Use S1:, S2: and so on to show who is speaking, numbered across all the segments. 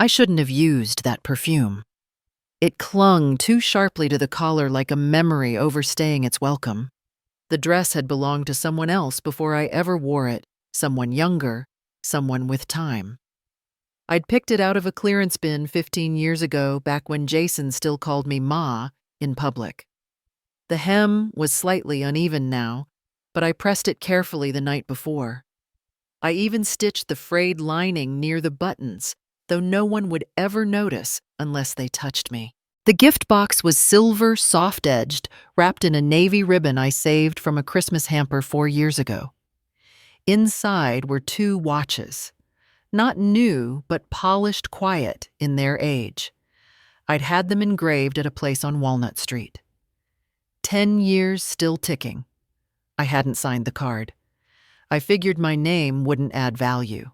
S1: I shouldn't have used that perfume. It clung too sharply to the collar like a memory overstaying its welcome. The dress had belonged to someone else before I ever wore it, someone younger, someone with time. I'd picked it out of a clearance bin 15 years ago, back when Jason still called me Ma in public. The hem was slightly uneven now, but I pressed it carefully the night before. I even stitched the frayed lining near the buttons, though no one would ever notice unless they touched me. The gift box was silver, soft-edged, wrapped in a navy ribbon I saved from a Christmas hamper 4 years ago. Inside were 2 watches. Not new, but polished quiet in their age. I'd had them engraved at a place on Walnut Street. 10 years still ticking. I hadn't signed the card. I figured my name wouldn't add value.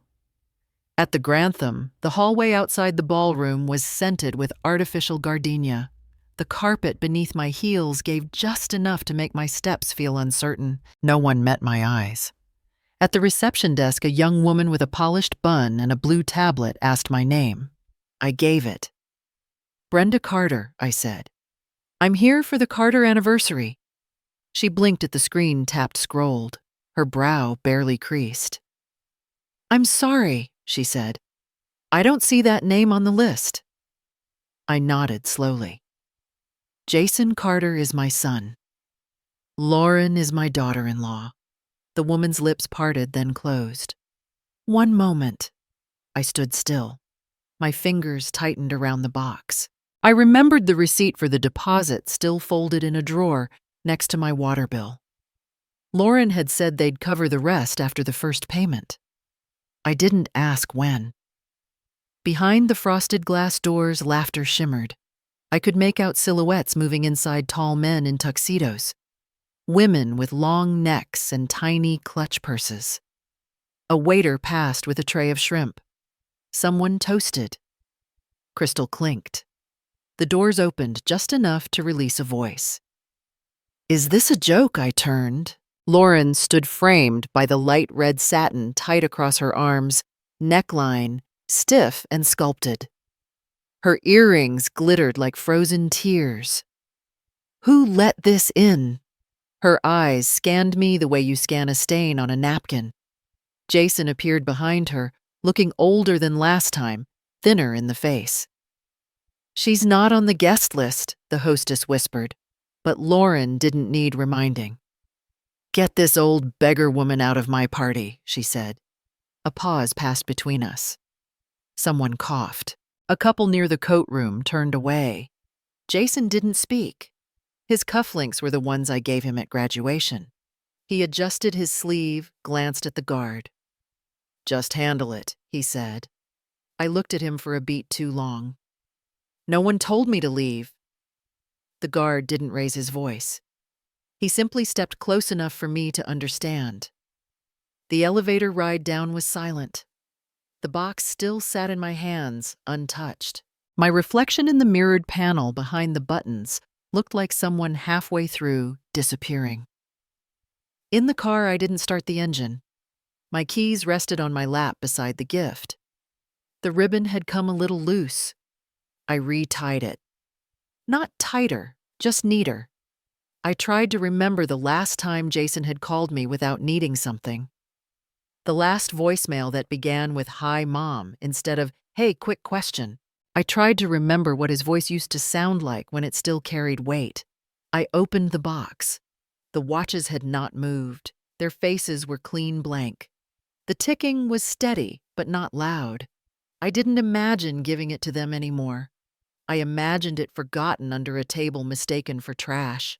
S1: At the Grantham, the hallway outside the ballroom was scented with artificial gardenia. The carpet beneath my heels gave just enough to make my steps feel uncertain. No one met my eyes. At the reception desk, a young woman with a polished bun and a blue tablet asked my name. I gave it. "Brenda Carter," I said. "I'm here for the Carter anniversary." She blinked at the screen tapped scrolled, her brow barely creased. "I'm sorry," she said. "I don't see that name on the list." I nodded slowly. "Jason Carter is my son. Lauren is my daughter-in-law." The woman's lips parted, then closed. "One moment." I stood still. My fingers tightened around the box. I remembered the receipt for the deposit still folded in a drawer next to my water bill. Lauren had said they'd cover the rest after the first payment. I didn't ask when. Behind the frosted glass doors, laughter shimmered. I could make out silhouettes moving inside tall men in tuxedos. Women with long necks and tiny clutch purses. A waiter passed with a tray of shrimp. Someone toasted. Crystal clinked. The doors opened just enough to release a voice. "Is this a joke?" I turned. Lauren stood framed by the light red satin tight across her arms, neckline stiff and sculpted. Her earrings glittered like frozen tears. "Who let this in?" Her eyes scanned me the way you scan a stain on a napkin. Jason appeared behind her, looking older than last time, thinner in the face. "She's not on the guest list," the hostess whispered, but Lauren didn't need reminding. "Get this old beggar woman out of my party," she said. A pause passed between us. Someone coughed. A couple near the coat room turned away. Jason didn't speak. His cufflinks were the ones I gave him at graduation. He adjusted his sleeve, glanced at the guard. "Just handle it," he said. I looked at him for a beat too long. "No one told me to leave." The guard didn't raise his voice. He simply stepped close enough for me to understand. The elevator ride down was silent. The box still sat in my hands, untouched. My reflection in the mirrored panel behind the buttons looked like someone halfway through, disappearing. In the car, I didn't start the engine. My keys rested on my lap beside the gift. The ribbon had come a little loose. I retied it. Not tighter, just neater. I tried to remember the last time Jason had called me without needing something. The last voicemail that began with "Hi, Mom," instead of "Hey, quick question." I tried to remember what his voice used to sound like when it still carried weight. I opened the box. The watches had not moved. Their faces were clean blank. The ticking was steady, but not loud. I didn't imagine giving it to them anymore. I imagined it forgotten under a table mistaken for trash.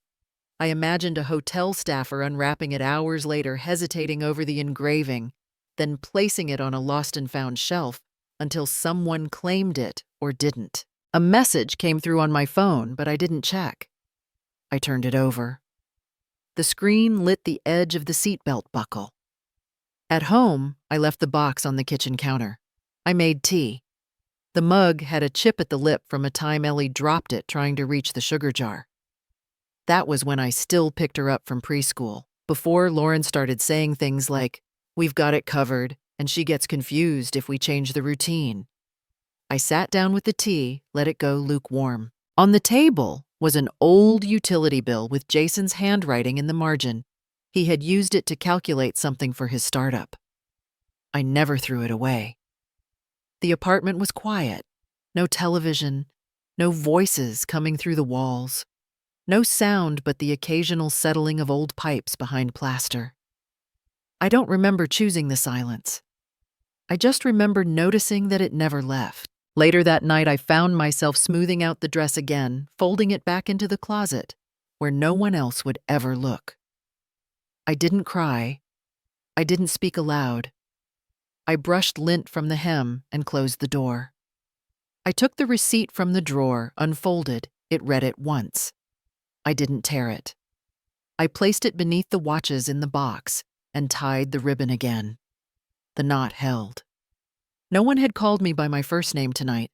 S1: I imagined a hotel staffer unwrapping it hours later, hesitating over the engraving, then placing it on a lost and found shelf until someone claimed it or didn't. A message came through on my phone, but I didn't check. I turned it over. The screen lit the edge of the seatbelt buckle. At home, I left the box on the kitchen counter. I made tea. The mug had a chip at the lip from a time Ellie dropped it trying to reach the sugar jar. That was when I still picked her up from preschool, before Lauren started saying things like, "We've got it covered," and she gets confused if we change the routine. I sat down with the tea, let it go lukewarm. On the table was an old utility bill with Jason's handwriting in the margin. He had used it to calculate something for his startup. I never threw it away. The apartment was quiet. No television, no voices coming through the walls, no sound but the occasional settling of old pipes behind plaster. I don't remember choosing the silence. I just remember noticing that it never left. Later that night, I found myself smoothing out the dress again, folding it back into the closet, where no one else would ever look. I didn't cry. I didn't speak aloud. I brushed lint from the hem and closed the door. I took the receipt from the drawer, unfolded it, read it once. I didn't tear it. I placed it beneath the watches in the box and tied the ribbon again. The knot held. No one had called me by my first name tonight.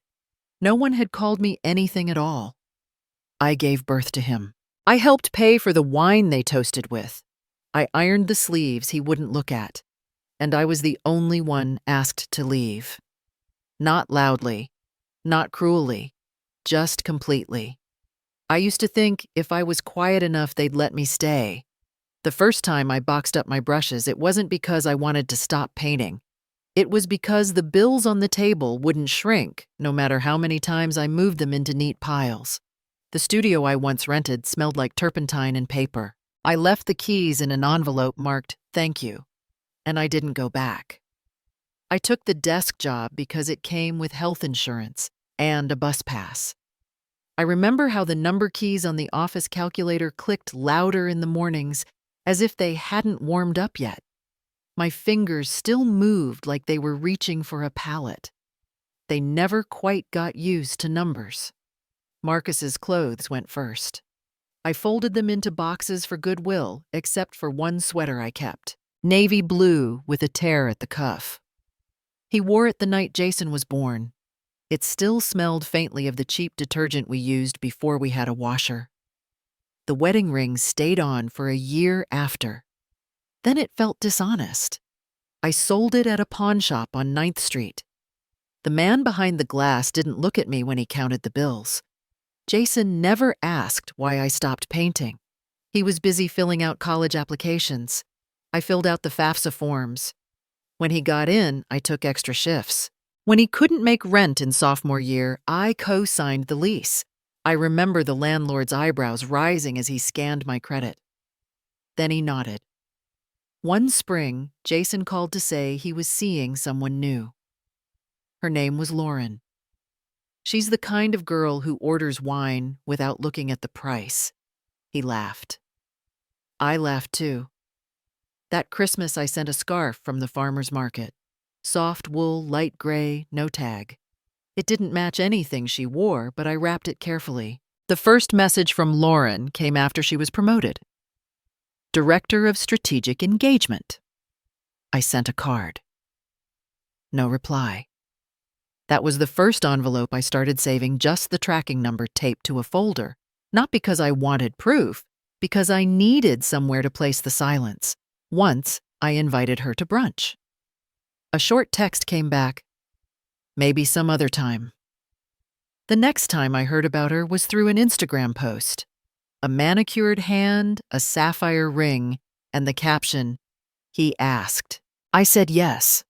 S1: No one had called me anything at all. I gave birth to him. I helped pay for the wine they toasted with. I ironed the sleeves he wouldn't look at. And I was the only one asked to leave. Not loudly, not cruelly, just completely. I used to think if I was quiet enough, they'd let me stay. The first time I boxed up my brushes, it wasn't because I wanted to stop painting. It was because the bills on the table wouldn't shrink, no matter how many times I moved them into neat piles. The studio I once rented smelled like turpentine and paper. I left the keys in an envelope marked, "Thank you," and I didn't go back. I took the desk job because it came with health insurance and a bus pass. I remember how the number keys on the office calculator clicked louder in the mornings, as if they hadn't warmed up yet. My fingers still moved like they were reaching for a palette. They never quite got used to numbers. Marcus's clothes went first. I folded them into boxes for goodwill, except for one sweater I kept. Navy blue with a tear at the cuff. He wore it the night Jason was born. It still smelled faintly of the cheap detergent we used before we had a washer. The wedding ring stayed on for a year after. Then it felt dishonest. I sold it at a pawn shop on 9th Street. The man behind the glass didn't look at me when he counted the bills. Jason never asked why I stopped painting. He was busy filling out college applications. I filled out the FAFSA forms. When he got in, I took extra shifts. When he couldn't make rent in sophomore year, I co-signed the lease. I remember the landlord's eyebrows rising as he scanned my credit. Then he nodded. One spring, Jason called to say he was seeing someone new. Her name was Lauren. She's the kind of girl who orders wine without looking at the price. He laughed. I laughed too. That Christmas, I sent a scarf from the farmer's market. Soft wool, light gray, no tag. It didn't match anything she wore, but I wrapped it carefully. The first message from Lauren came after she was promoted. Director of Strategic Engagement. I sent a card. No reply. That was the first envelope I started saving just the tracking number taped to a folder, not because I wanted proof, because I needed somewhere to place the silence. Once, I invited her to brunch. A short text came back. Maybe some other time. The next time I heard about her was through an Instagram post. A manicured hand, a sapphire ring, and the caption, "He asked." I said yes.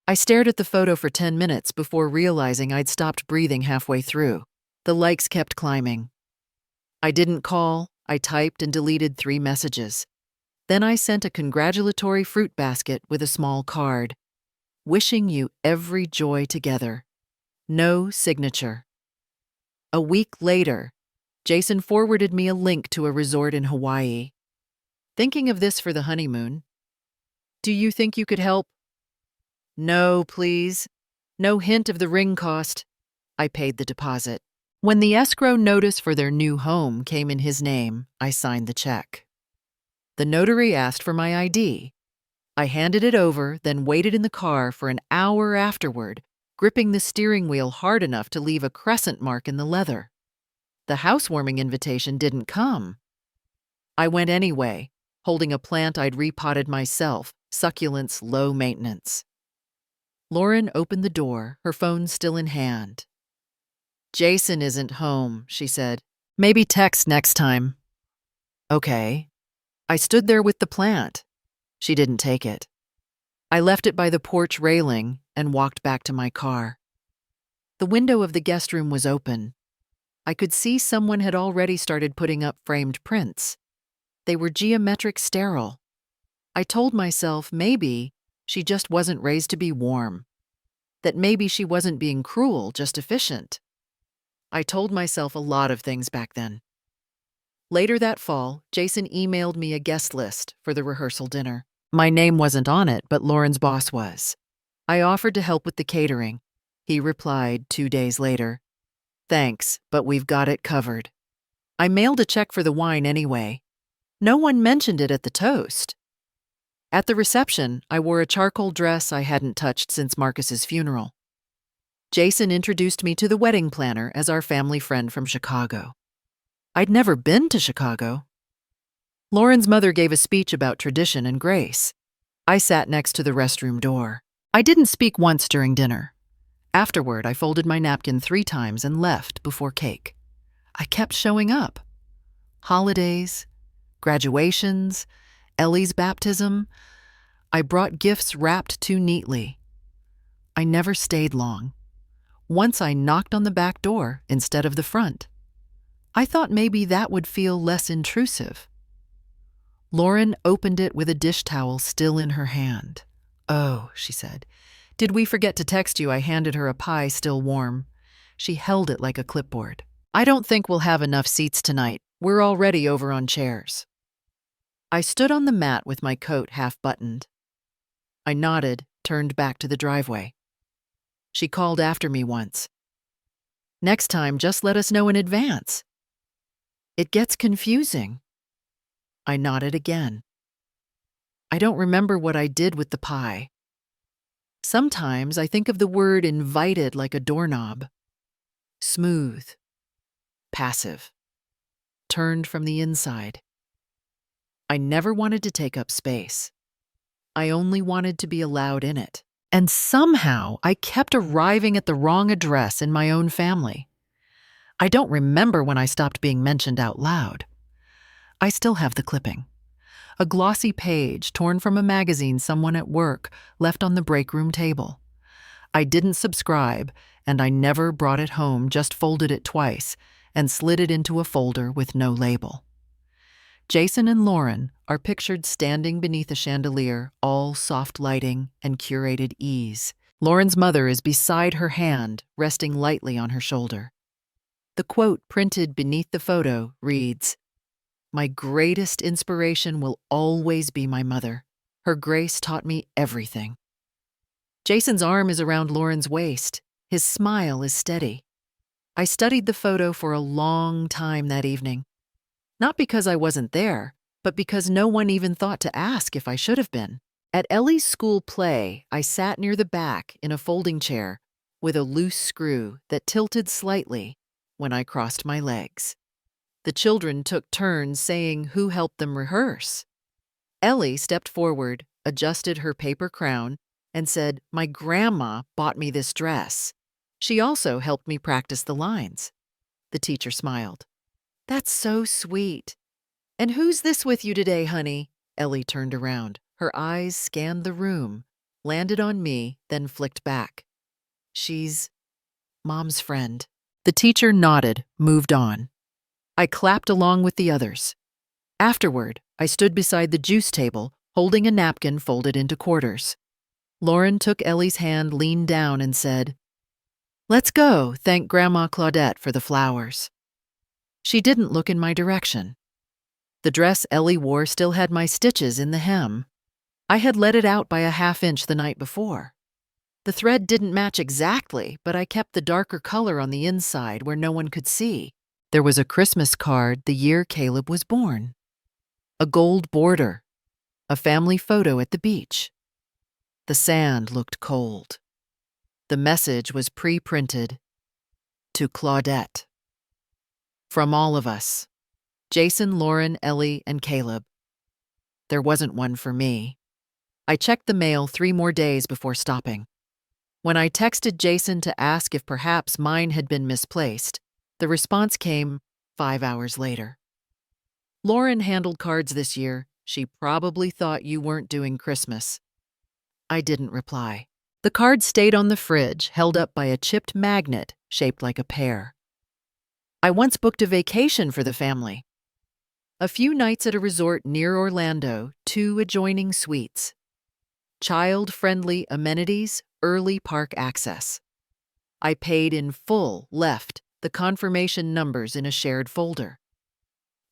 S1: I stared at the photo for 10 minutes before realizing I'd stopped breathing halfway through. The likes kept climbing. I didn't call. I typed and deleted 3 messages. Then I sent a congratulatory fruit basket with a small card. Wishing you every joy together. No signature. A week later, Jason forwarded me a link to a resort in Hawaii. Thinking of this for the honeymoon. Do you think you could help? No, please. No hint of the ring cost. I paid the deposit. When the escrow notice for their new home came in his name, I signed the check. The notary asked for my ID. I handed it over, then waited in the car for an hour afterward, gripping the steering wheel hard enough to leave a crescent mark in the leather. The housewarming invitation didn't come. I went anyway, holding a plant I'd repotted myself, succulents low maintenance. Lauren opened the door, her phone still in hand. "Jason isn't home," she said. "Maybe text next time." Okay. I stood there with the plant. She didn't take it. I left it by the porch railing and walked back to my car. The window of the guest room was open. I could see someone had already started putting up framed prints. They were geometric sterile. I told myself maybe she just wasn't raised to be warm. That maybe she wasn't being cruel, just efficient. I told myself a lot of things back then. Later that fall, Jason emailed me a guest list for the rehearsal dinner. My name wasn't on it, but Lauren's boss was. I offered to help with the catering. He replied 2 days later, "Thanks, but we've got it covered." I mailed a check for the wine anyway. No one mentioned it at the toast. At the reception, I wore a charcoal dress I hadn't touched since Marcus's funeral. Jason introduced me to the wedding planner as our family friend from Chicago. I'd never been to Chicago. Lauren's mother gave a speech about tradition and grace. I sat next to the restroom door. I didn't speak once during dinner. Afterward, I folded my napkin 3 times and left before cake. I kept showing up. Holidays, graduations, Ellie's baptism. I brought gifts wrapped too neatly. I never stayed long. Once I knocked on the back door instead of the front. I thought maybe that would feel less intrusive. Lauren opened it with a dish towel still in her hand. "Oh," she said. "Did we forget to text you?" I handed her a pie still warm. She held it like a clipboard. "I don't think we'll have enough seats tonight. We're already over on chairs." I stood on the mat with my coat half buttoned. I nodded, turned back to the driveway. She called after me once. "Next time, just let us know in advance. It gets confusing." I nodded again. I don't remember what I did with the pie. Sometimes I think of the word invited like a doorknob. Smooth. Passive. Turned from the inside. I never wanted to take up space. I only wanted to be allowed in it. And somehow I kept arriving at the wrong address in my own family. I don't remember when I stopped being mentioned out loud. I still have the clipping. A glossy page torn from a magazine someone at work left on the break room table. I didn't subscribe, and I never brought it home, just folded it twice and slid it into a folder with no label. Jason and Lauren are pictured standing beneath a chandelier, all soft lighting and curated ease. Lauren's mother is beside her hand, resting lightly on her shoulder. The quote printed beneath the photo reads, "My greatest inspiration will always be my mother. Her grace taught me everything." Jason's arm is around Lauren's waist. His smile is steady. I studied the photo for a long time that evening. Not because I wasn't there, but because no one even thought to ask if I should have been. At Ellie's school play, I sat near the back in a folding chair with a loose screw that tilted slightly when I crossed my legs. The children took turns saying who helped them rehearse. Ellie stepped forward, adjusted her paper crown, and said, "My grandma bought me this dress. She also helped me practice the lines." The teacher smiled. "That's so sweet. And who's this with you today, honey?" Ellie turned around. Her eyes scanned the room, landed on me, then flicked back. "She's Mom's friend." The teacher nodded, moved on. I clapped along with the others. Afterward, I stood beside the juice table, holding a napkin folded into quarters. Lauren took Ellie's hand, leaned down, and said, "Let's go thank Grandma Claudette for the flowers." She didn't look in my direction. The dress Ellie wore still had my stitches in the hem. I had let it out by a half-inch the night before. The thread didn't match exactly, but I kept the darker color on the inside where no one could see. There was a Christmas card the year Caleb was born. A gold border. A family photo at the beach. The sand looked cold. The message was pre-printed. To Claudette. From all of us. Jason, Lauren, Ellie, and Caleb. There wasn't one for me. I checked the mail 3 more days before stopping. When I texted Jason to ask if perhaps mine had been misplaced, the response came 5 hours later. Lauren handled cards this year. She probably thought you weren't doing Christmas. I didn't reply. The card stayed on the fridge, held up by a chipped magnet shaped like a pear. I once booked a vacation for the family. A few nights at a resort near Orlando, 2 adjoining suites. Child-friendly amenities, early park access. I paid in full, left the confirmation numbers in a shared folder.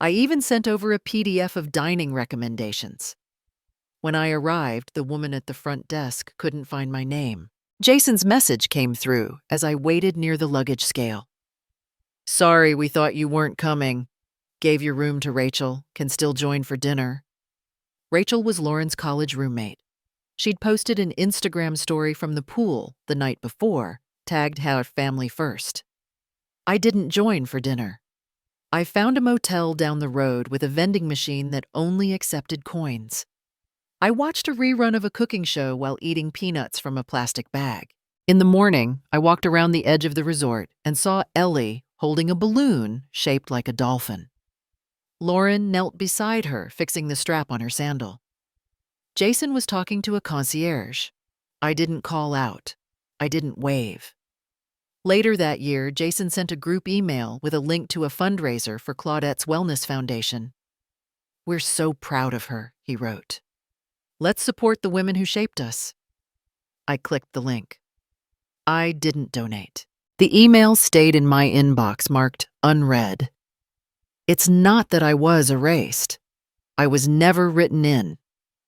S1: I even sent over a PDF of dining recommendations. When I arrived, the woman at the front desk couldn't find my name. Jason's message came through as I waited near the luggage scale. Sorry, we thought you weren't coming. Gave your room to Rachel, can still join for dinner. Rachel was Lauren's college roommate. She'd posted an Instagram story from the pool the night before, tagged "Have family first." I didn't join for dinner. I found a motel down the road with a vending machine that only accepted coins. I watched a rerun of a cooking show while eating peanuts from a plastic bag. In the morning, I walked around the edge of the resort and saw Ellie holding a balloon shaped like a dolphin. Lauren knelt beside her, fixing the strap on her sandal. Jason was talking to a concierge. I didn't call out. I didn't wave. Later that year, Jason sent a group email with a link to a fundraiser for Claudette's Wellness Foundation. We're so proud of her, he wrote. Let's support the women who shaped us. I clicked the link. I didn't donate. The email stayed in my inbox marked unread. It's not that I was erased. I was never written in.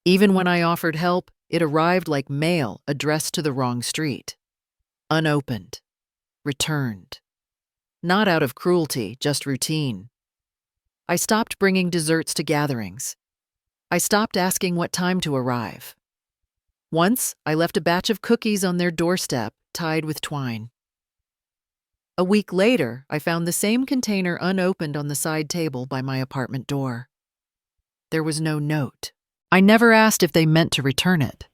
S1: Even when I offered help, it arrived like mail addressed to the wrong street. Unopened. Returned. Not out of cruelty, just routine. I stopped bringing desserts to gatherings. I stopped asking what time to arrive. Once, I left a batch of cookies on their doorstep, tied with twine. A week later, I found the same container unopened on the side table by my apartment door. There was no note. I never asked if they meant to return it.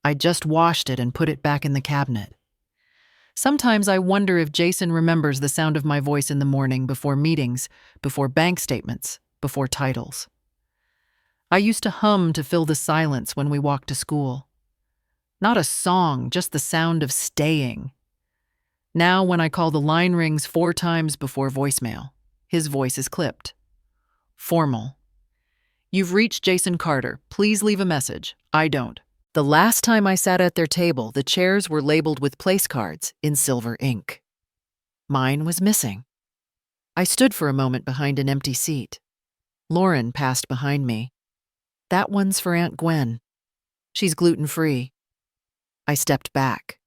S1: I just washed it and put it back in the cabinet. Sometimes I wonder if Jason remembers the sound of my voice in the morning before meetings, before bank statements, before titles. I used to hum to fill the silence when we walked to school. Not a song, just the sound of staying. Now when I call, the line rings 4 times before voicemail. His voice is clipped. Formal. You've reached Jason Carter. Please leave a message. I don't. The last time I sat at their table, the chairs were labeled with place cards in silver ink. Mine was missing. I stood for a moment behind an empty seat. Lauren passed behind me. That one's for Aunt Gwen. She's gluten-free. I stepped back.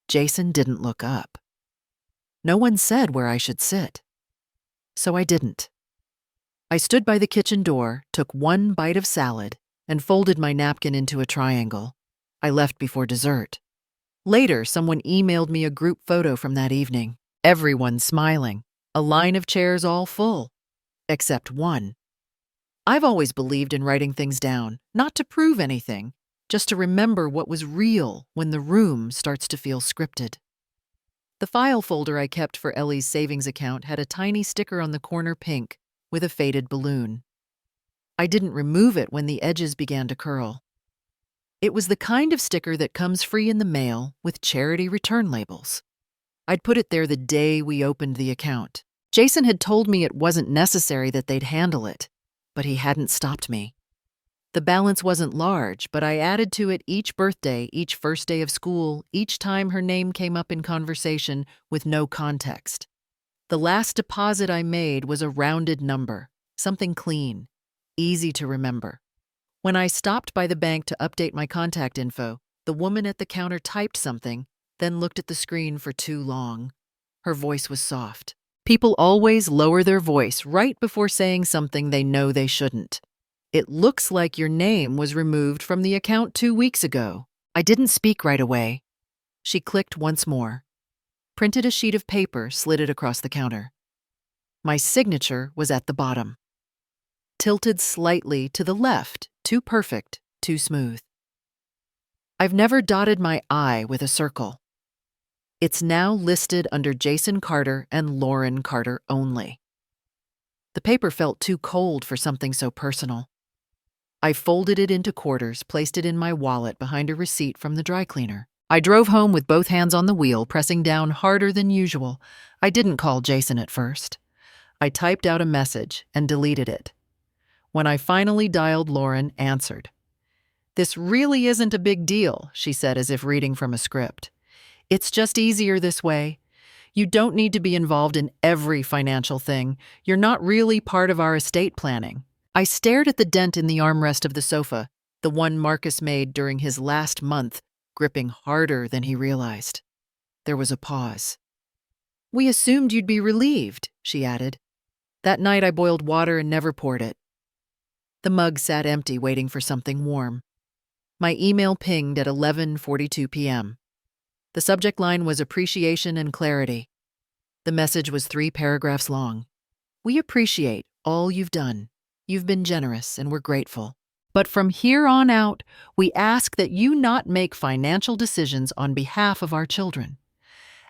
S1: Jason didn't look up. No one said where I should sit. So I didn't. I stood by the kitchen door, took 1 bite of salad, and folded my napkin into a triangle. I left before dessert. Later, someone emailed me a group photo from that evening. Everyone smiling. A line of chairs all full. Except one. I've always believed in writing things down, not to prove anything, just to remember what was real when the room starts to feel scripted. The file folder I kept for Ellie's savings account had a tiny sticker on the corner, pink, with a faded balloon. I didn't remove it when the edges began to curl. It was the kind of sticker that comes free in the mail with charity return labels. I'd put it there the day we opened the account. Jason had told me it wasn't necessary that they'd handle it, but he hadn't stopped me. The balance wasn't large, but I added to it each birthday, each first day of school, each time her name came up in conversation with no context. The last deposit I made was a rounded number, something clean, easy to remember. When I stopped by the bank to update my contact info, the woman at the counter typed something, then looked at the screen for too long. Her voice was soft. People always lower their voice right before saying something they know they shouldn't. It looks like your name was removed from the account 2 weeks ago. I didn't speak right away. She clicked once more, printed a sheet of paper, slid it across the counter. My signature was at the bottom. Tilted slightly to the left, too perfect, too smooth. I've never dotted my I with a circle. It's now listed under Jason Carter and Lauren Carter only. The paper felt too cold for something so personal. I folded it into quarters, placed it in my wallet behind a receipt from the dry cleaner. I drove home with both hands on the wheel, pressing down harder than usual. I didn't call Jason at first. I typed out a message and deleted it. When I finally dialed, Lauren answered. "This really isn't a big deal," she said as if reading from a script. "It's just easier this way. You don't need to be involved in every financial thing. You're not really part of our estate planning." I stared at the dent in the armrest of the sofa, the one Marcus made during his last month, gripping harder than he realized. There was a pause. "We assumed you'd be relieved," she added. "That night I boiled water and never poured it." The mug sat empty, waiting for something warm. My email pinged at 11:42 p.m. The subject line was appreciation and clarity. The message was 3 paragraphs long. "We appreciate all you've done. You've been generous and we're grateful. But from here on out, we ask that you not make financial decisions on behalf of our children."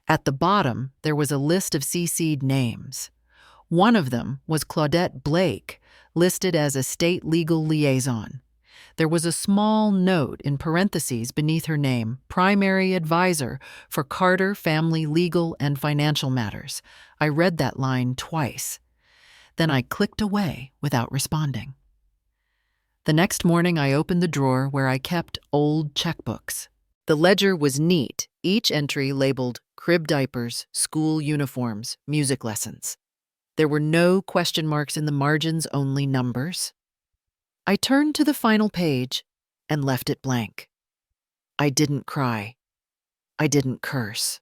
S1: At the bottom, there was a list of CC'd names. One of them was Claudette Blake, listed as a state legal liaison. There was a small note in parentheses beneath her name, primary advisor for Carter Family Legal and Financial Matters. I read that line twice. Then I clicked away without responding. The next morning, I opened the drawer where I kept old checkbooks. The ledger was neat, each entry labeled crib diapers, school uniforms, music lessons. There were no question marks in the margins, only numbers. I turned to the final page and left it blank. I didn't cry. I didn't curse.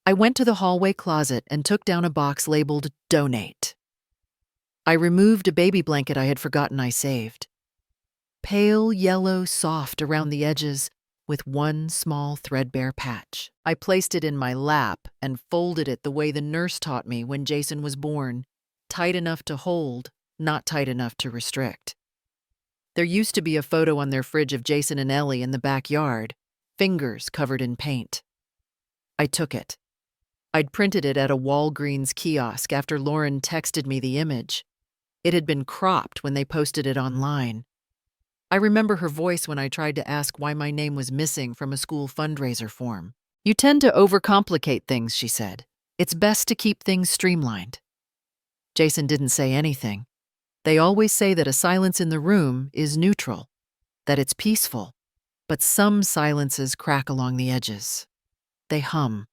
S1: I went to the hallway closet and took down a box labeled Donate. I removed a baby blanket I had forgotten I saved. Pale yellow, soft around the edges, with one small threadbare patch. I placed it in my lap and folded it the way the nurse taught me when Jason was born, tight enough to hold, not tight enough to restrict. There used to be a photo on their fridge of Jason and Ellie in the backyard, fingers covered in paint. I took it. I'd printed it at a Walgreens kiosk after Lauren texted me the image. It had been cropped when they posted it online. I remember her voice when I tried to ask why my name was missing from a school fundraiser form. "You tend to overcomplicate things," she said. "It's best to keep things streamlined." Jason didn't say anything. They always say that a silence in the room is neutral, that it's peaceful, but some silences crack along the edges. They hum.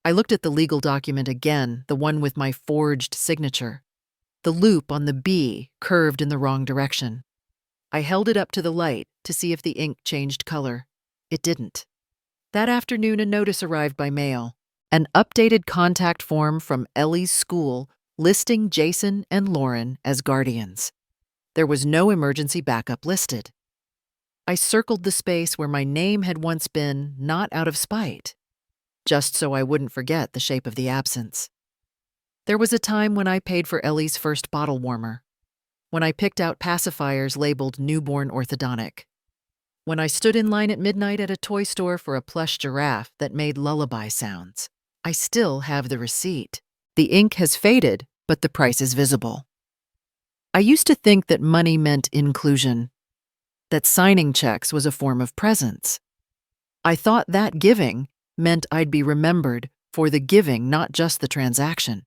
S1: I looked at the legal document again, the one with my forged signature. The loop on the B curved in the wrong direction. I held it up to the light to see if the ink changed color. It didn't. That afternoon, a notice arrived by mail, an updated contact form from Ellie's school listing Jason and Lauren as guardians. There was no emergency backup listed. I circled the space where my name had once been, not out of spite, just so I wouldn't forget the shape of the absence. There was a time when I paid for Ellie's first bottle warmer, when I picked out pacifiers labeled newborn orthodontic, when I stood in line at midnight at a toy store for a plush giraffe that made lullaby sounds. I still have the receipt. The ink has faded, but the price is visible. I used to think that money meant inclusion, that signing checks was a form of presence. I thought that giving meant I'd be remembered for the giving, not just the transaction.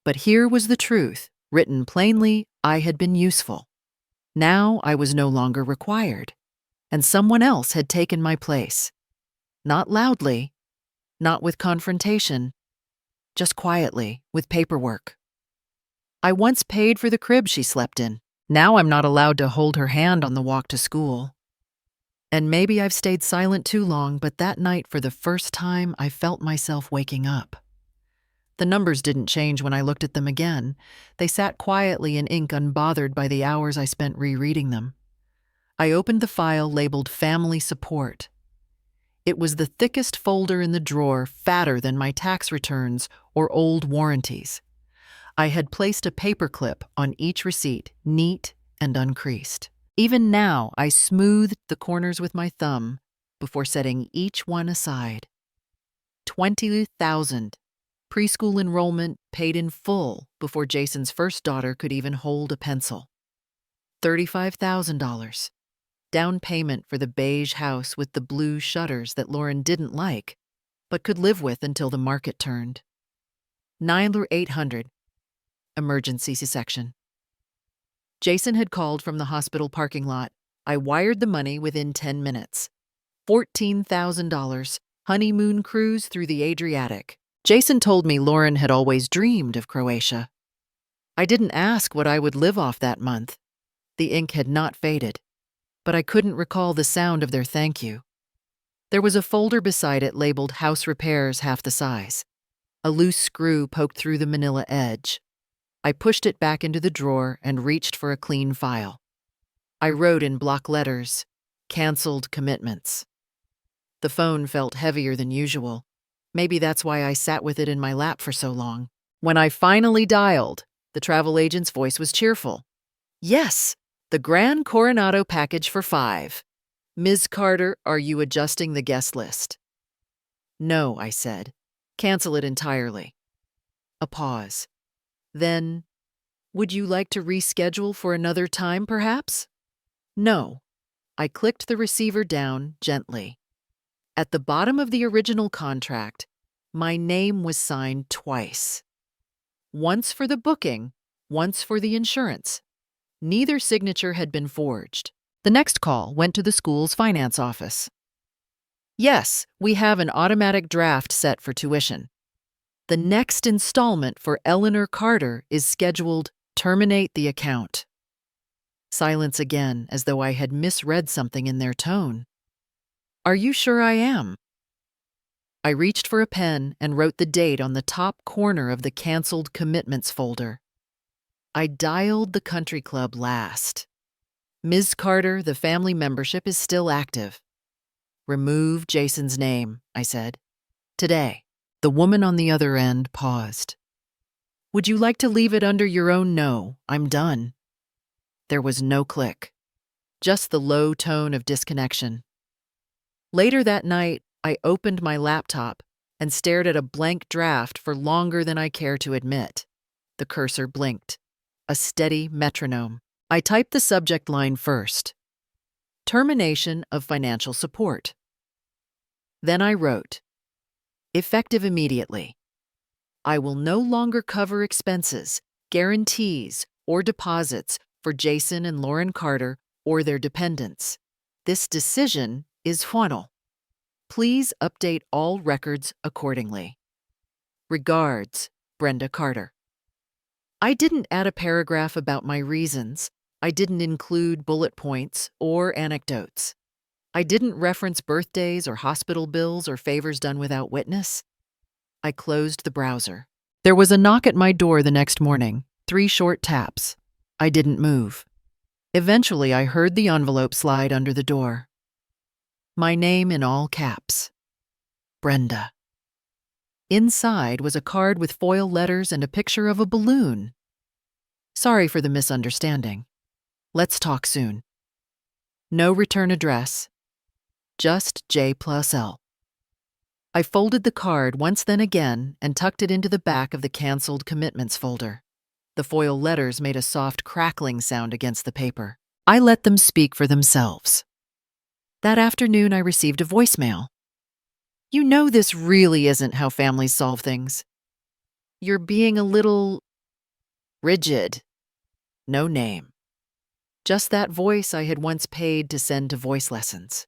S1: But here was the truth, written plainly. I had been useful. Now I was no longer required, and someone else had taken my place. Not loudly, not with confrontation, just quietly, with paperwork. I once paid for the crib she slept in. Now I'm not allowed to hold her hand on the walk to school. And maybe I've stayed silent too long, but that night, for the first time, I felt myself waking up. The numbers didn't change when I looked at them again. They sat quietly in ink, unbothered by the hours I spent rereading them. I opened the file labeled Family Support. It was the thickest folder in the drawer, fatter than my tax returns or old warranties. I had placed a paperclip on each receipt, neat and uncreased. Even now, I smoothed the corners with my thumb before setting each one aside. 20,000. Preschool enrollment paid in full before Jason's first daughter could even hold a pencil. $35,000. Down payment for the beige house with the blue shutters that Lauren didn't like, but could live with until the market turned. 9,800. Emergency C-section. Jason had called from the hospital parking lot. I wired the money within 10 minutes. $14,000. Honeymoon cruise through the Adriatic. Jason told me Lauren had always dreamed of Croatia. I didn't ask what I would live off that month. The ink had not faded, but I couldn't recall the sound of their thank you. There was a folder beside it labeled House Repairs half the size. A loose screw poked through the manila edge. I pushed it back into the drawer and reached for a clean file. I wrote in block letters, "Canceled commitments." The phone felt heavier than usual. Maybe that's why I sat with it in my lap for so long. When I finally dialed, the travel agent's voice was cheerful. "Yes, the Grand Coronado package for 5. Ms. Carter, are you adjusting the guest list?" "No," I said. "Cancel it entirely." A pause. Then, "Would you like to reschedule for another time, perhaps?" "No." I clicked the receiver down gently. At the bottom of the original contract, my name was signed twice. Once for the booking, once for the insurance. Neither signature had been forged. The next call went to the school's finance office. "Yes, we have an automatic draft set for tuition. The next installment for Eleanor Carter is scheduled. Terminate the account." Silence again, as though I had misread something in their tone. "Are you sure I am?" I reached for a pen and wrote the date on the top corner of the canceled commitments folder. I dialed the country club last. "Ms. Carter, the family membership is still active." "Remove Jason's name," I said. "Today." The woman on the other end paused. "Would you like to leave it under your own no? I'm done." There was no click, just the low tone of disconnection. Later that night, I opened my laptop and stared at a blank draft for longer than I care to admit. The cursor blinked, a steady metronome. I typed the subject line first: "Termination of financial support." Then I wrote, "Effective immediately. I will no longer cover expenses, guarantees, or deposits for Jason and Lauren Carter or their dependents. This decision is final. Please update all records accordingly. Regards, Brenda Carter." I didn't add a paragraph about my reasons. I didn't include bullet points or anecdotes. I didn't reference birthdays or hospital bills or favors done without witness. I closed the browser. There was a knock at my door the next morning, 3 short taps. I didn't move. Eventually, I heard the envelope slide under the door. My name in all caps: Brenda. Inside was a card with foil letters and a picture of a balloon. "Sorry for the misunderstanding. Let's talk soon." No return address. Just J+L. I folded the card once then again and tucked it into the back of the canceled commitments folder. The foil letters made a soft crackling sound against the paper. I let them speak for themselves. That afternoon, I received a voicemail. "You know this really isn't how families solve things. You're being a little rigid." No name. Just that voice I had once paid to send to voice lessons.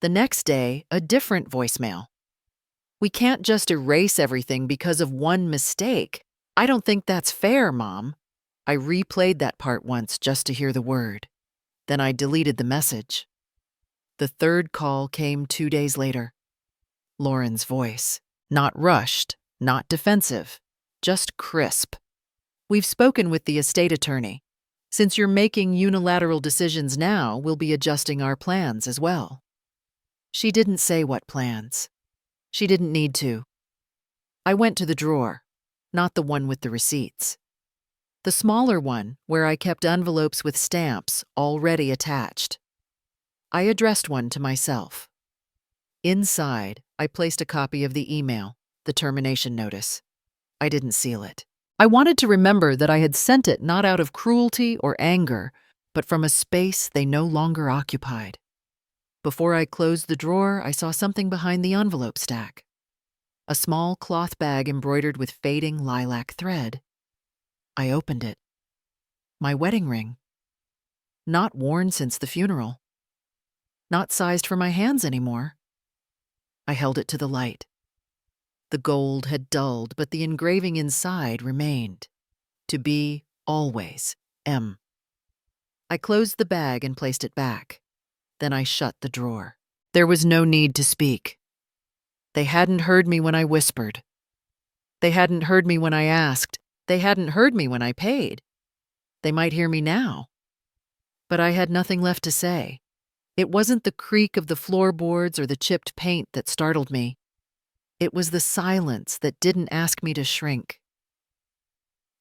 S1: The next day, a different voicemail. "We can't just erase everything because of one mistake. I don't think that's fair, Mom." I replayed that part once just to hear the word. Then I deleted the message. The third call came 2 days later. Lauren's voice. Not rushed, not defensive, just crisp. "We've spoken with the estate attorney. Since you're making unilateral decisions now, we'll be adjusting our plans as well." She didn't say what plans. She didn't need to. I went to the drawer, not the one with the receipts. The smaller one, where I kept envelopes with stamps already attached. I addressed one to myself. Inside, I placed a copy of the email, the termination notice. I didn't seal it. I wanted to remember that I had sent it not out of cruelty or anger, but from a space they no longer occupied. Before I closed the drawer, I saw something behind the envelope stack. A small cloth bag embroidered with fading lilac thread. I opened it. My wedding ring. Not worn since the funeral. Not sized for my hands anymore. I held it to the light. The gold had dulled, but the engraving inside remained. To be, always, M. I closed the bag and placed it back. Then I shut the drawer. There was no need to speak. They hadn't heard me when I whispered. They hadn't heard me when I asked. They hadn't heard me when I paid. They might hear me now. But I had nothing left to say. It wasn't the creak of the floorboards or the chipped paint that startled me. It was the silence that didn't ask me to shrink.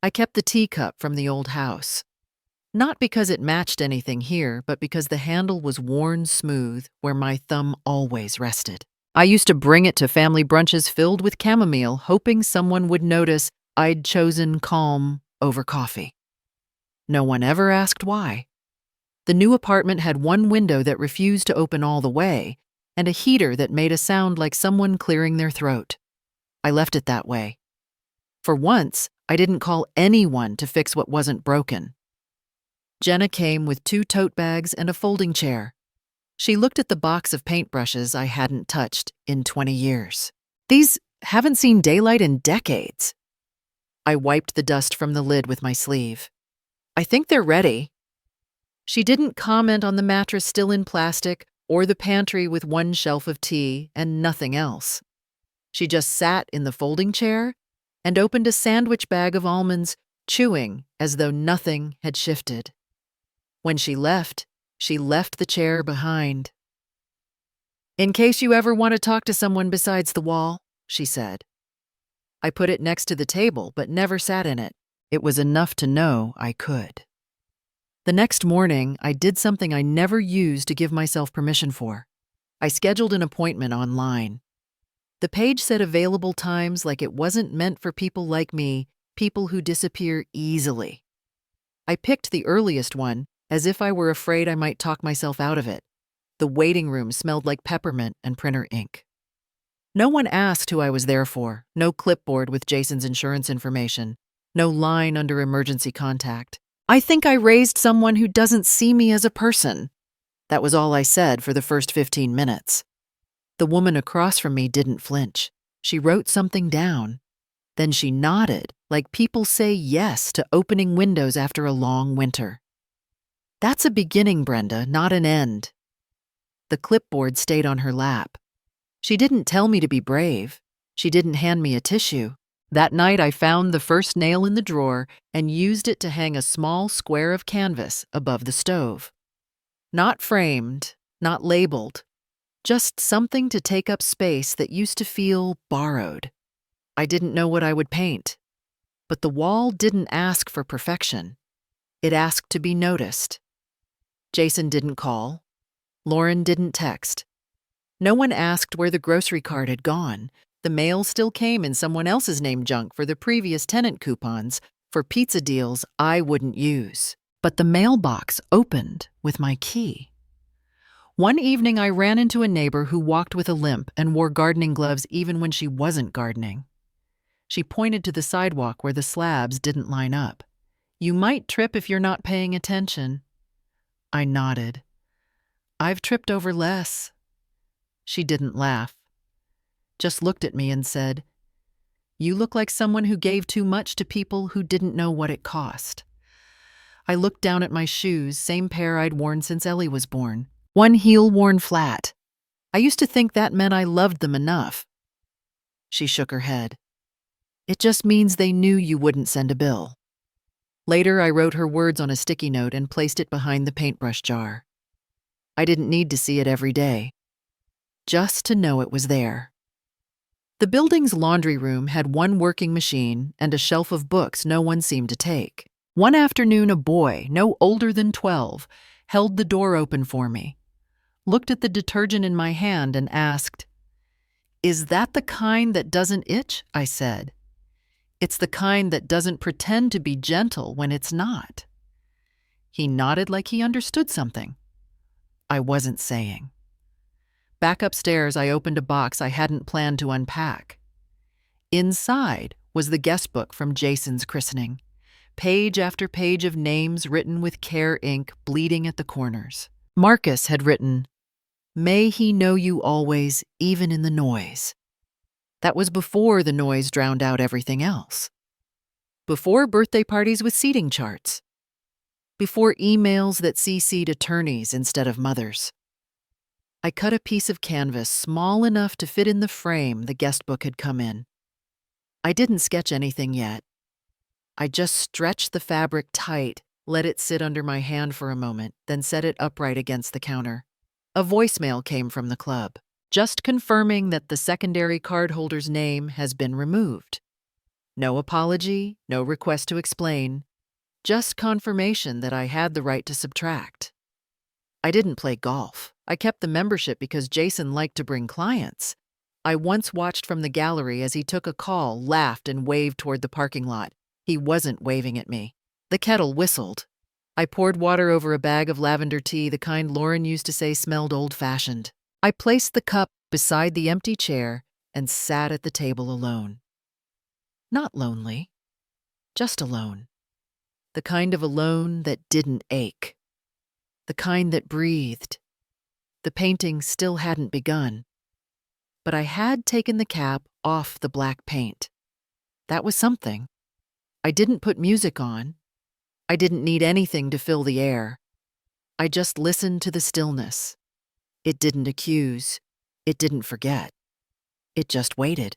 S1: I kept the teacup from the old house. Not because it matched anything here, but because the handle was worn smooth where my thumb always rested. I used to bring it to family brunches filled with chamomile, hoping someone would notice I'd chosen calm over coffee. No one ever asked why. The new apartment had one window that refused to open all the way, and a heater that made a sound like someone clearing their throat. I left it that way. For once, I didn't call anyone to fix what wasn't broken. Jenna came with 2 tote bags and a folding chair. She looked at the box of paintbrushes I hadn't touched in 20 years. These haven't seen daylight in decades. I wiped the dust from the lid with my sleeve. I think they're ready. She didn't comment on the mattress still in plastic or the pantry with 1 shelf of tea and nothing else. She just sat in the folding chair and opened a sandwich bag of almonds, chewing as though nothing had shifted. When she left the chair behind. "In case you ever want to talk to someone besides the wall," she said. I put it next to the table, but never sat in it. It was enough to know I could. The next morning, I did something I never used to give myself permission for. I scheduled an appointment online. The page said available times like it wasn't meant for people like me, people who disappear easily. I picked the earliest one, as if I were afraid I might talk myself out of it. The waiting room smelled like peppermint and printer ink. No one asked who I was there for, no clipboard with Jason's insurance information, no line under emergency contact. "I think I raised someone who doesn't see me as a person." That was all I said for the first 15 minutes. The woman across from me didn't flinch. She wrote something down. Then she nodded, like people say yes to opening windows after a long winter. "That's a beginning, Brenda, not an end." The clipboard stayed on her lap. She didn't tell me to be brave. She didn't hand me a tissue. That night I found the first nail in the drawer and used it to hang a small square of canvas above the stove. Not framed, not labeled, just something to take up space that used to feel borrowed. I didn't know what I would paint, but the wall didn't ask for perfection. It asked to be noticed. Jason didn't call. Lauren didn't text. No one asked where the grocery cart had gone. The mail still came in someone else's name junk for the previous tenant coupons for pizza deals I wouldn't use. But the mailbox opened with my key. One evening I ran into a neighbor who walked with a limp and wore gardening gloves even when she wasn't gardening. She pointed to the sidewalk where the slabs didn't line up. "You might trip if you're not paying attention." I nodded. "I've tripped over less." She didn't laugh, just looked at me and said, "You look like someone who gave too much to people who didn't know what it cost." I looked down at my shoes, same pair I'd worn since Ellie was born. One heel worn flat. I used to think that meant I loved them enough. She shook her head. "It just means they knew you wouldn't send a bill." Later, I wrote her words on a sticky note and placed it behind the paintbrush jar. I didn't need to see it every day, just to know it was there. The building's laundry room had one working machine and a shelf of books no one seemed to take. One afternoon, a boy, no older than 12, held the door open for me, looked at the detergent in my hand, and asked, "Is that the kind that doesn't itch?" I said. "It's the kind that doesn't pretend to be gentle when it's not." He nodded like he understood something. I wasn't saying. Back upstairs, I opened a box I hadn't planned to unpack. Inside was the guest book from Jason's christening, page after page of names written with care ink bleeding at the corners. Marcus had written, "May he know you always, even in the noise." That was before the noise drowned out everything else. Before birthday parties with seating charts. Before emails that CC'd attorneys instead of mothers. I cut a piece of canvas small enough to fit in the frame the guest book had come in. I didn't sketch anything yet. I just stretched the fabric tight, let it sit under my hand for a moment, then set it upright against the counter. A voicemail came from the club, just confirming that the secondary cardholder's name has been removed. No apology, no request to explain, just confirmation that I had the right to subtract. I didn't play golf. I kept the membership because Jason liked to bring clients. I once watched from the gallery as he took a call, laughed, and waved toward the parking lot. He wasn't waving at me. The kettle whistled. I poured water over a bag of lavender tea, the kind Lauren used to say smelled old-fashioned. I placed the cup beside the empty chair and sat at the table alone. Not lonely, just alone. The kind of alone that didn't ache. The kind that breathed. The painting still hadn't begun. But I had taken the cap off the black paint. That was something. I didn't put music on. I didn't need anything to fill the air. I just listened to the stillness. It didn't accuse. It didn't forget. It just waited.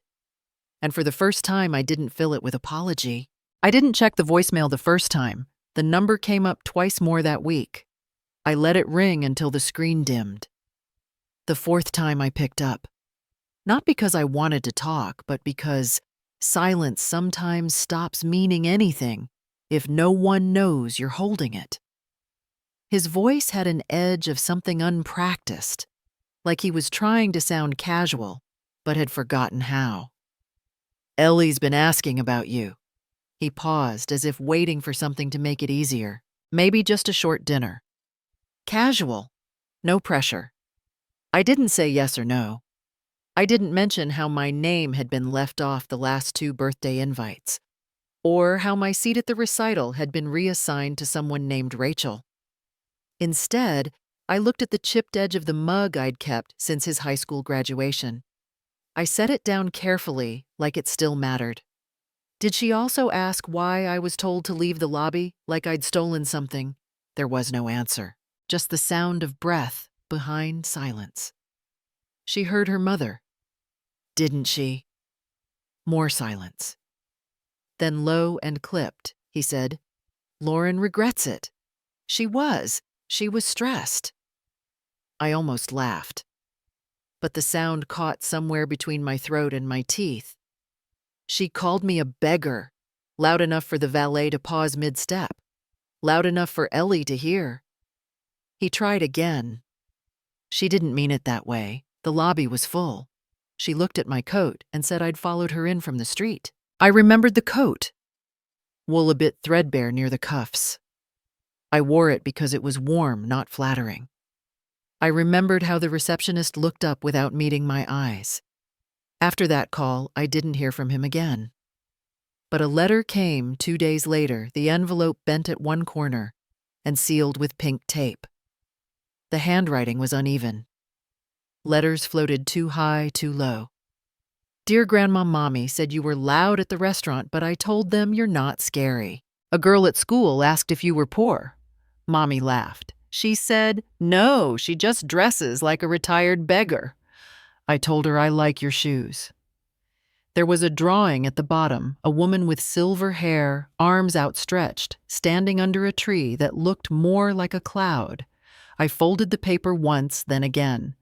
S1: And for the first time, I didn't fill it with apology. I didn't check the voicemail the first time. The number came up twice more that week. I let it ring until the screen dimmed. The fourth time I picked up. Not because I wanted to talk, but because silence sometimes stops meaning anything if no one knows you're holding it. His voice had an edge of something unpracticed, like he was trying to sound casual, but had forgotten how. "Ellie's been asking about you." He paused, as if waiting for something to make it easier. Maybe just a short dinner. Casual. No pressure. I didn't say yes or no. I didn't mention how my name had been left off the last 2 birthday invites, or how my seat at the recital had been reassigned to someone named Rachel. Instead, I looked at the chipped edge of the mug I'd kept since his high school graduation. I set it down carefully, like it still mattered. Did she also ask why I was told to leave the lobby, like I'd stolen something? There was no answer, just the sound of breath behind silence. She heard her mother. Didn't she? More silence. Then low and clipped, he said, "Lauren regrets it." She was. She was stressed. I almost laughed. But the sound caught somewhere between my throat and my teeth. She called me a beggar, loud enough for the valet to pause mid-step, loud enough for Ellie to hear. He tried again. She didn't mean it that way. The lobby was full. She looked at my coat and said I'd followed her in from the street. I remembered the coat. Wool a bit threadbare near the cuffs. I wore it because it was warm, not flattering. I remembered how the receptionist looked up without meeting my eyes. After that call, I didn't hear from him again. But a letter came 2 days later, the envelope bent at one corner and sealed with pink tape. The handwriting was uneven. Letters floated too high, too low. "Dear Grandma, Mommy said you were loud at the restaurant, but I told them you're not scary. A girl at school asked if you were poor." Mommy laughed. She said, "No, she just dresses like a retired beggar." I told her I like your shoes. There was a drawing at the bottom, a woman with silver hair, arms outstretched, standing under a tree that looked more like a cloud. I folded the paper once, then again.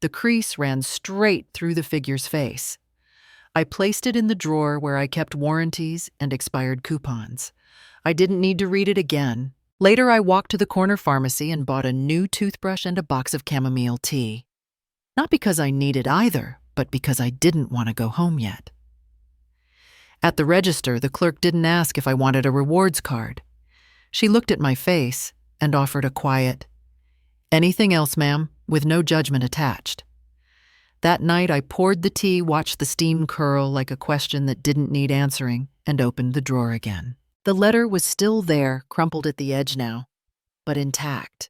S1: The crease ran straight through the figure's face. I placed it in the drawer where I kept warranties and expired coupons. I didn't need to read it again. Later, I walked to the corner pharmacy and bought a new toothbrush and a box of chamomile tea. Not because I needed either, but because I didn't want to go home yet. At the register, the clerk didn't ask if I wanted a rewards card. She looked at my face and offered a quiet, "Anything else, ma'am?" with no judgment attached. That night, I poured the tea, watched the steam curl like a question that didn't need answering, and opened the drawer again. The letter was still there, crumpled at the edge now, but intact.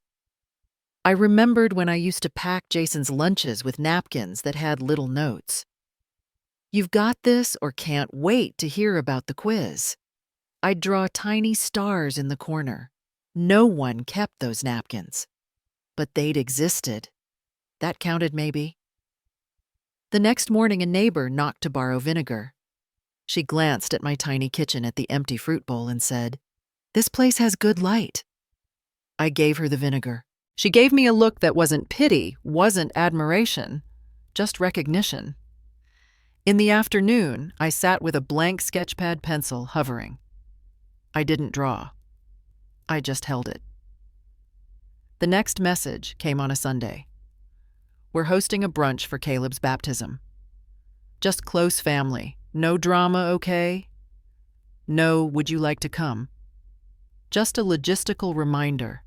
S1: I remembered when I used to pack Jason's lunches with napkins that had little notes. "You've got this," or "Can't wait to hear about the quiz." I'd draw tiny stars in the corner. No one kept those napkins. But they'd existed. That counted, maybe. The next morning, a neighbor knocked to borrow vinegar. She glanced at my tiny kitchen at the empty fruit bowl and said, "This place has good light." I gave her the vinegar. She gave me a look that wasn't pity, wasn't admiration, just recognition. In the afternoon, I sat with a blank sketchpad pencil hovering. I didn't draw. I just held it. The next message came on a Sunday. "We're hosting a brunch for Caleb's baptism. Just close family. No drama, okay? No, would you like to come?" Just a logistical reminder.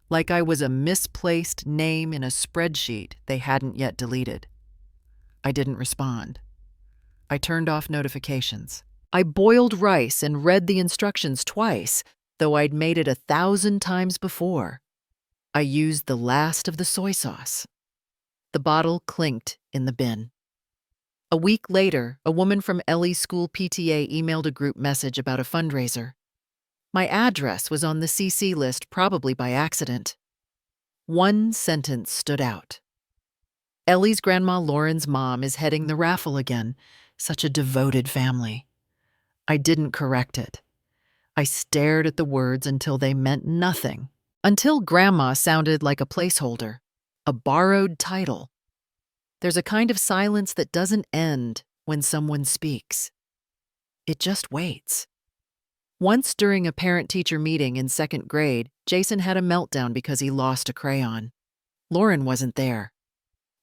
S1: Like I was a misplaced name in a spreadsheet they hadn't yet deleted. I didn't respond. I turned off notifications. I boiled rice and read the instructions twice, though I'd made it 1,000 times before. I used the last of the soy sauce. The bottle clinked in the bin. A week later, a woman from Ellie's school PTA emailed a group message about a fundraiser. My address was on the CC list, probably by accident. One sentence stood out. "Ellie's grandma Lauren's mom is heading the raffle again. Such a devoted family." I didn't correct it. I stared at the words until they meant nothing. Until grandma sounded like a placeholder, a borrowed title. There's a kind of silence that doesn't end when someone speaks. It just waits. Once during a parent-teacher meeting in 2nd grade, Jason had a meltdown because he lost a crayon. Lauren wasn't there.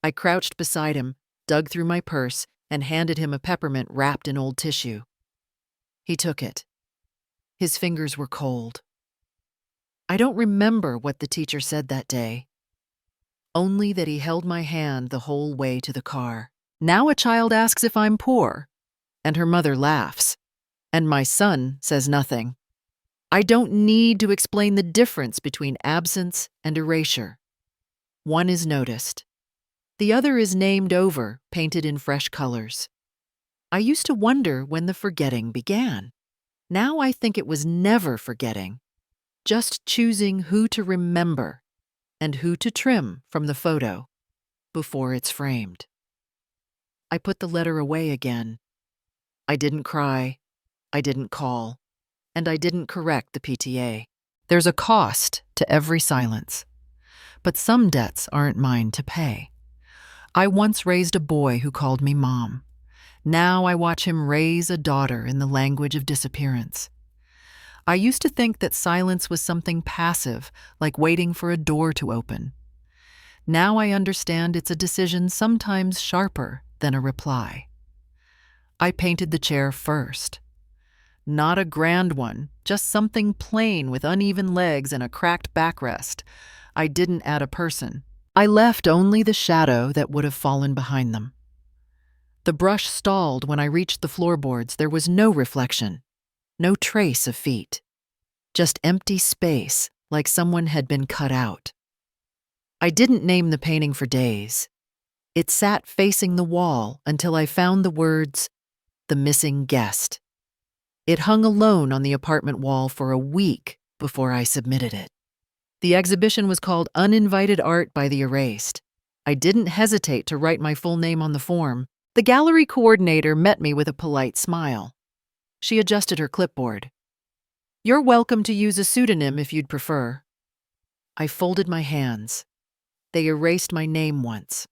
S1: I crouched beside him, dug through my purse, and handed him a peppermint wrapped in old tissue. He took it. His fingers were cold. I don't remember what the teacher said that day. Only that he held my hand the whole way to the car. Now a child asks if I'm poor, and her mother laughs, and my son says nothing. I don't need to explain the difference between absence and erasure. One is noticed. The other is named over, painted in fresh colors. I used to wonder when the forgetting began. Now I think it was never forgetting, just choosing who to remember and who to trim from the photo before it's framed. I put the letter away again. I didn't cry, I didn't call, and I didn't correct the PTA. There's a cost to every silence, but some debts aren't mine to pay. I once raised a boy who called me mom. Now I watch him raise a daughter in the language of disappearance. I used to think that silence was something passive, like waiting for a door to open. Now I understand it's a decision sometimes sharper than a reply. I painted the chair first. Not a grand one, just something plain with uneven legs and a cracked backrest. I didn't add a person. I left only the shadow that would have fallen behind them. The brush stalled when I reached the floorboards. There was no reflection, no trace of feet. Just empty space, like someone had been cut out. I didn't name the painting for days. It sat facing the wall until I found the words, "The Missing Guest." It hung alone on the apartment wall for a week before I submitted it. The exhibition was called Uninvited Art by the Erased. I didn't hesitate to write my full name on the form. The gallery coordinator met me with a polite smile. She adjusted her clipboard. "You're welcome to use a pseudonym if you'd prefer." I folded my hands. They erased my name once.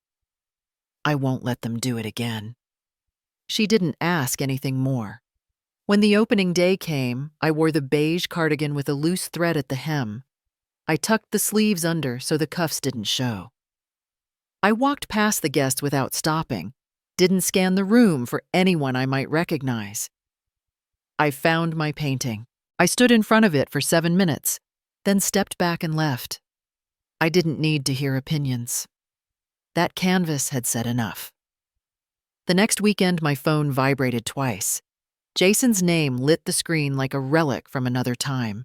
S1: I won't let them do it again. She didn't ask anything more. When the opening day came, I wore the beige cardigan with a loose thread at the hem. I tucked the sleeves under so the cuffs didn't show. I walked past the guest without stopping, didn't scan the room for anyone I might recognize. I found my painting. I stood in front of it for 7 minutes, then stepped back and left. I didn't need to hear opinions. That canvas had said enough. The next weekend, my phone vibrated twice. Jason's name lit the screen like a relic from another time.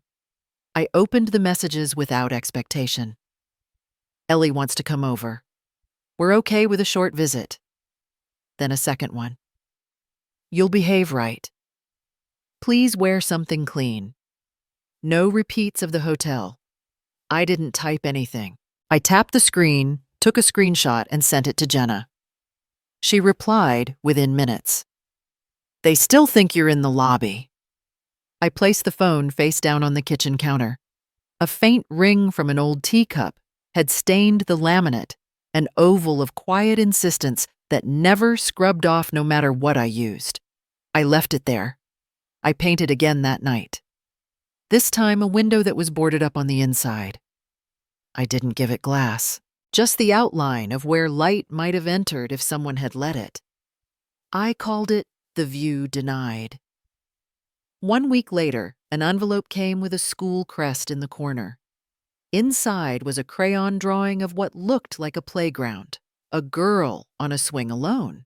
S1: I opened the messages without expectation. Ellie wants to come over. We're okay with a short visit. Then a second one. You'll behave right. Please wear something clean. No repeats of the hotel. I didn't type anything. I tapped the screen, took a screenshot, and sent it to Jenna. She replied within minutes. They still think you're in the lobby. I placed the phone face down on the kitchen counter. A faint ring from an old teacup had stained the laminate, an oval of quiet insistence that never scrubbed off no matter what I used. I left it there. I painted again that night. This time a window that was boarded up on the inside. I didn't give it glass, just the outline of where light might have entered if someone had let it. I called it the view denied. 1 week later, an envelope came with a school crest in the corner. Inside was a crayon drawing of what looked like a playground, a girl on a swing alone.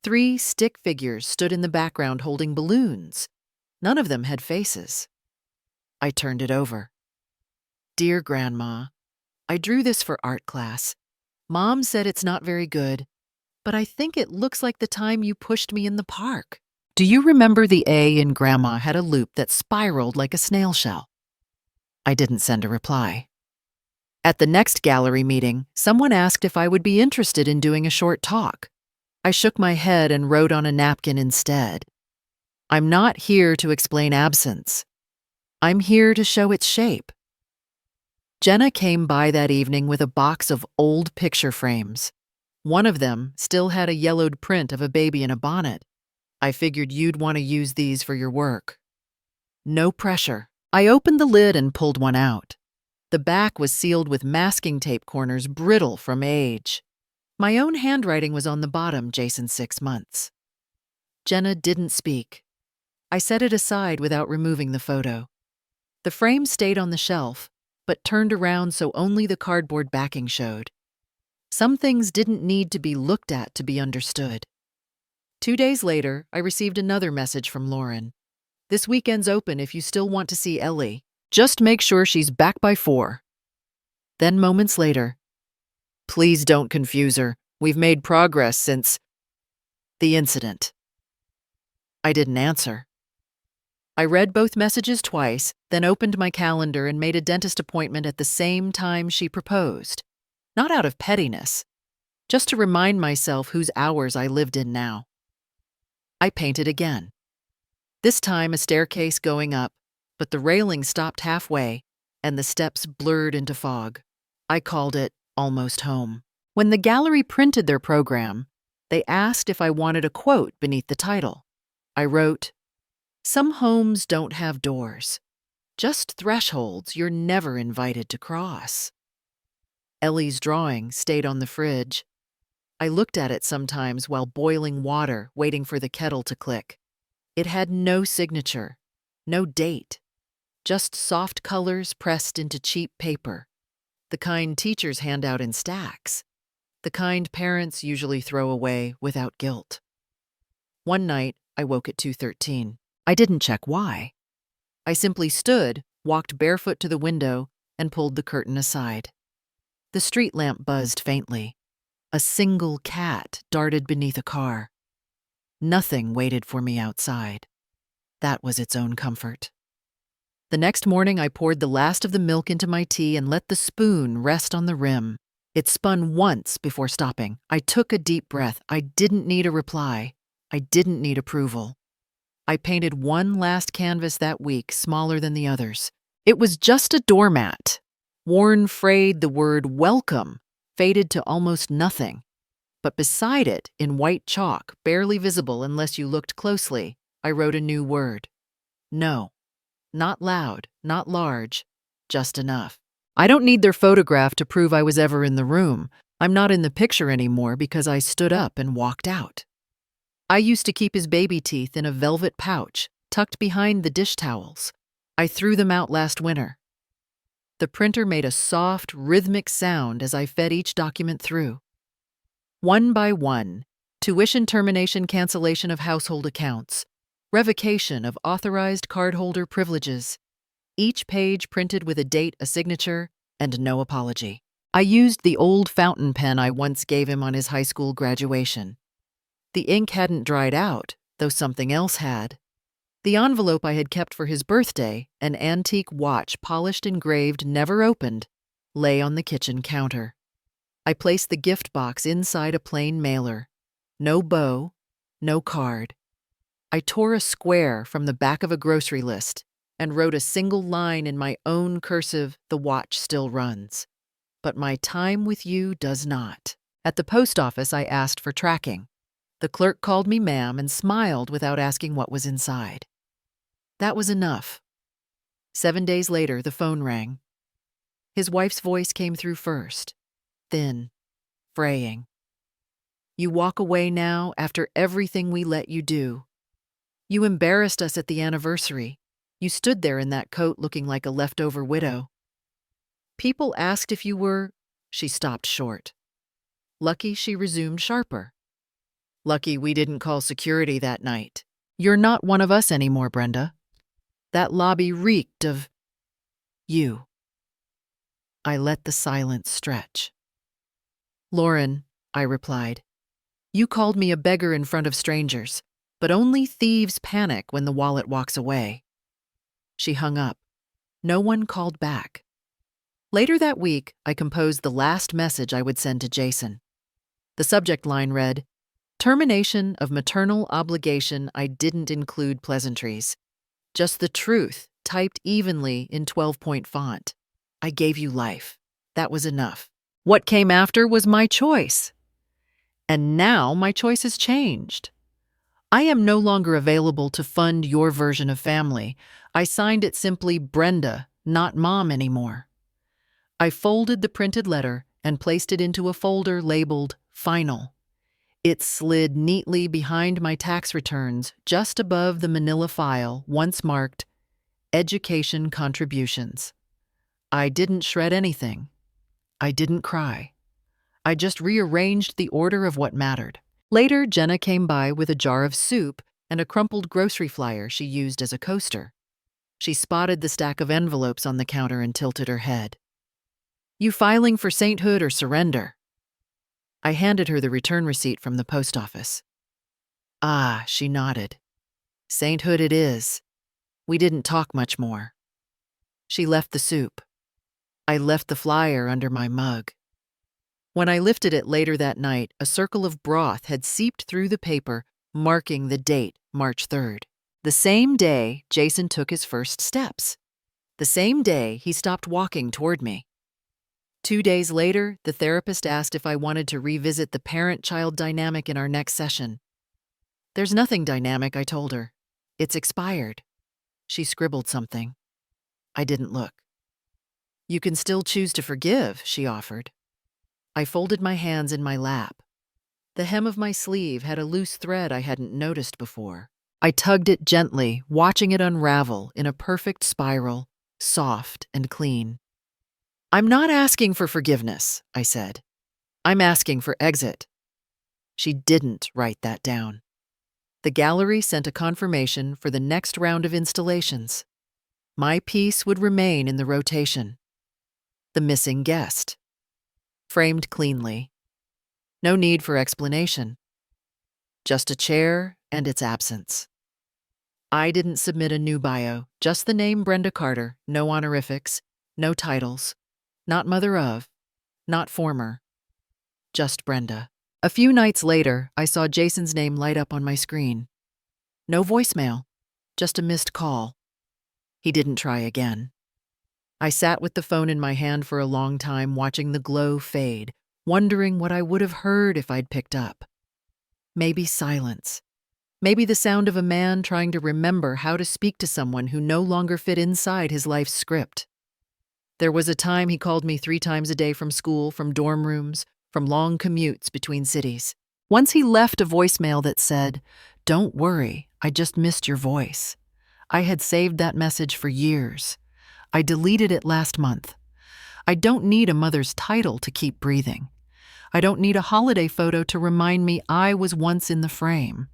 S1: 3 stick figures stood in the background holding balloons. None of them had faces. I turned it over. Dear Grandma, I drew this for art class. Mom said it's not very good, but I think it looks like the time you pushed me in the park. Do you remember the A in Grandma had a loop that spiraled like a snail shell? I didn't send a reply. At the next gallery meeting, someone asked if I would be interested in doing a short talk. I shook my head and wrote on a napkin instead. I'm not here to explain absence. I'm here to show its shape. Jenna came by that evening with a box of old picture frames. One of them still had a yellowed print of a baby in a bonnet. I figured you'd want to use these for your work. No pressure. I opened the lid and pulled one out. The back was sealed with masking tape corners brittle from age. My own handwriting was on the bottom, Jason 6 months. Jenna didn't speak. I set it aside without removing the photo. The frame stayed on the shelf, but turned around so only the cardboard backing showed. Some things didn't need to be looked at to be understood. 2 days later, I received another message from Lauren. This weekend's open if you still want to see Ellie. Just make sure she's back by 4. Then moments later, please don't confuse her. We've made progress since the incident. I didn't answer. I read both messages twice, then opened my calendar and made a dentist appointment at the same time she proposed. Not out of pettiness, just to remind myself whose hours I lived in now. I painted again. This time a staircase going up, but the railing stopped halfway and the steps blurred into fog. I called it Almost Home. When the gallery printed their program, they asked if I wanted a quote beneath the title. I wrote, "Some homes don't have doors, just thresholds you're never invited to cross." Ellie's drawing stayed on the fridge. I looked at it sometimes while boiling water, waiting for the kettle to click. It had no signature, no date, just soft colors pressed into cheap paper, the kind teachers hand out in stacks, the kind parents usually throw away without guilt. One night, I woke at 2:13. I didn't check why. I simply stood, walked barefoot to the window, and pulled the curtain aside. The street lamp buzzed faintly. A single cat darted beneath a car. Nothing waited for me outside. That was its own comfort. The next morning, I poured the last of the milk into my tea and let the spoon rest on the rim. It spun once before stopping. I took a deep breath. I didn't need a reply. I didn't need approval. I painted one last canvas that week, smaller than the others. It was just a doormat. Worn frayed, the word welcome faded to almost nothing. But beside it, in white chalk, barely visible unless you looked closely, I wrote a new word. No. Not loud, not large, just enough. I don't need their photograph to prove I was ever in the room. I'm not in the picture anymore because I stood up and walked out. I used to keep his baby teeth in a velvet pouch, tucked behind the dish towels. I threw them out last winter. The printer made a soft, rhythmic sound as I fed each document through. One by one, tuition termination, cancellation of household accounts, revocation of authorized cardholder privileges, each page printed with a date, a signature, and no apology. I used the old fountain pen I once gave him on his high school graduation. The ink hadn't dried out, though something else had. The envelope I had kept for his birthday, an antique watch polished, engraved, never opened, lay on the kitchen counter. I placed the gift box inside a plain mailer. No bow, no card. I tore a square from the back of a grocery list and wrote a single line in my own cursive, "The watch still runs. But my time with you does not." At the post office, I asked for tracking. The clerk called me ma'am and smiled without asking what was inside. That was enough. 7 days later, the phone rang. His wife's voice came through first, thin, fraying. "You walk away now after everything we let you do. You embarrassed us at the anniversary. You stood there in that coat looking like a leftover widow. People asked if you were—" She stopped short. Lucky she resumed sharper. "Lucky we didn't call security that night. You're not one of us anymore, Brenda. That lobby reeked of you." I let the silence stretch. "Lauren," I replied, "you called me a beggar in front of strangers, but only thieves panic when the wallet walks away." She hung up. No one called back. Later that week, I composed the last message I would send to Jason. The subject line read, "Termination of maternal obligation. I didn't include pleasantries. Just the truth, typed evenly in 12-point font. I gave you life. That was enough. What came after was my choice. And now my choice has changed. I am no longer available to fund your version of family. I signed it simply Brenda, not Mom anymore." I folded the printed letter and placed it into a folder labeled Final. It slid neatly behind my tax returns, just above the manila file once marked Education Contributions. I didn't shred anything. I didn't cry. I just rearranged the order of what mattered. Later, Jenna came by with a jar of soup and a crumpled grocery flyer she used as a coaster. She spotted the stack of envelopes on the counter and tilted her head. "You filing for sainthood or surrender?" I handed her the return receipt from the post office. "Ah," she nodded. "Sainthood it is. We didn't talk much more." She left the soup. I left the flyer under my mug. When I lifted it later that night, a circle of broth had seeped through the paper, marking the date, March 3rd. The same day, Jason took his first steps. The same day, he stopped walking toward me. 2 days later, the therapist asked if I wanted to revisit the parent-child dynamic in our next session. "There's nothing dynamic," I told her. "It's expired." She scribbled something. I didn't look. "You can still choose to forgive," she offered. I folded my hands in my lap. The hem of my sleeve had a loose thread I hadn't noticed before. I tugged it gently, watching it unravel in a perfect spiral, soft and clean. "I'm not asking for forgiveness," I said. "I'm asking for exit." She didn't write that down. The gallery sent a confirmation for the next round of installations. My piece would remain in the rotation. The missing guest. Framed cleanly. No need for explanation. Just a chair and its absence. I didn't submit a new bio, just the name Brenda Carter, no honorifics, no titles. Not mother of, not former, just Brenda. A few nights later, I saw Jason's name light up on my screen. No voicemail, just a missed call. He didn't try again. I sat with the phone in my hand for a long time, watching the glow fade, wondering what I would have heard if I'd picked up. Maybe silence. Maybe the sound of a man trying to remember how to speak to someone who no longer fit inside his life's script. There was a time he called me 3 times a day from school, from dorm rooms, from long commutes between cities. Once he left a voicemail that said, "Don't worry, I just missed your voice." I had saved that message for years. I deleted it last month. I don't need a mother's title to keep breathing. I don't need a holiday photo to remind me I was once in the frame.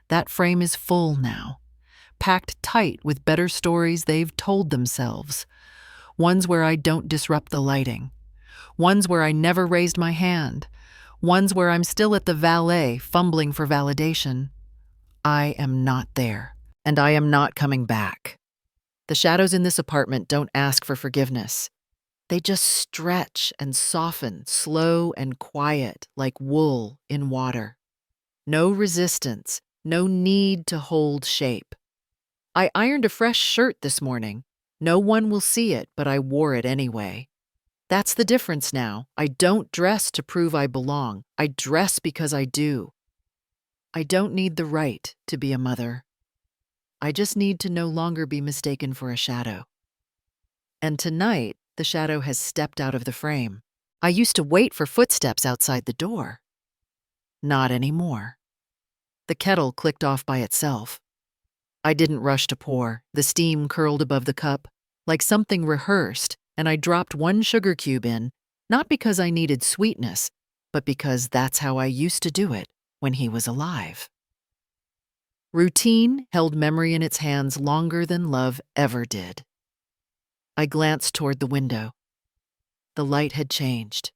S1: That frame is full now, packed tight with better stories they've told themselves. Ones where I don't disrupt the lighting. Ones where I never raised my hand. Ones where I'm still at the valet, fumbling for validation. I am not there, and I am not coming back. The shadows in this apartment don't ask for forgiveness. They just stretch and soften, slow and quiet, like wool in water. No resistance, no need to hold shape. I ironed a fresh shirt this morning. No one will see it, but I wore it anyway. That's the difference now. I don't dress to prove I belong. I dress because I do. I don't need the right to be a mother. I just need to no longer be mistaken for a shadow. And tonight, the shadow has stepped out of the frame. I used to wait for footsteps outside the door. Not anymore. The kettle clicked off by itself. I didn't rush to pour. The steam curled above the cup, like something rehearsed, and I dropped 1 sugar cube in, not because I needed sweetness, but because that's how I used to do it when he was alive. Routine held memory in its hands longer than love ever did. I glanced toward the window. The light had changed.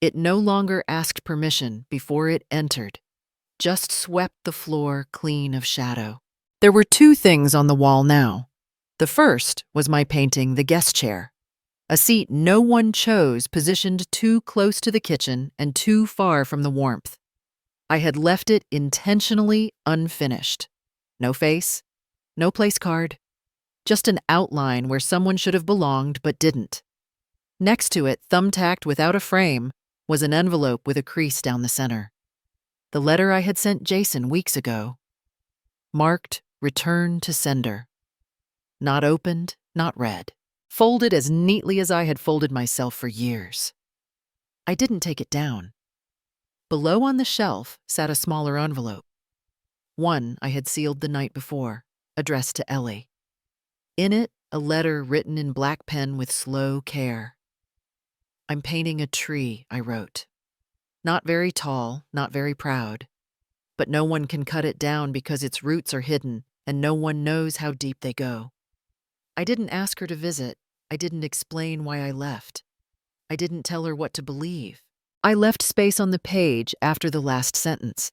S1: It no longer asked permission before it entered, just swept the floor clean of shadow. There were 2 things on the wall now. The first was my painting, The Guest Chair, a seat no one chose positioned too close to the kitchen and too far from the warmth. I had left it intentionally unfinished. No face, no place card, just an outline where someone should have belonged but didn't. Next to it, thumbtacked without a frame, was an envelope with a crease down the center. The letter I had sent Jason weeks ago. Marked, Return to Sender. Not opened, not read. Folded as neatly as I had folded myself for years. I didn't take it down. Below on the shelf sat a smaller envelope. One I had sealed the night before, addressed to Ellie. In it, a letter written in black pen with slow care. "I'm painting a tree," I wrote. "Not very tall, not very proud. But no one can cut it down because its roots are hidden and no one knows how deep they go." I didn't ask her to visit. I didn't explain why I left. I didn't tell her what to believe. I left space on the page after the last sentence.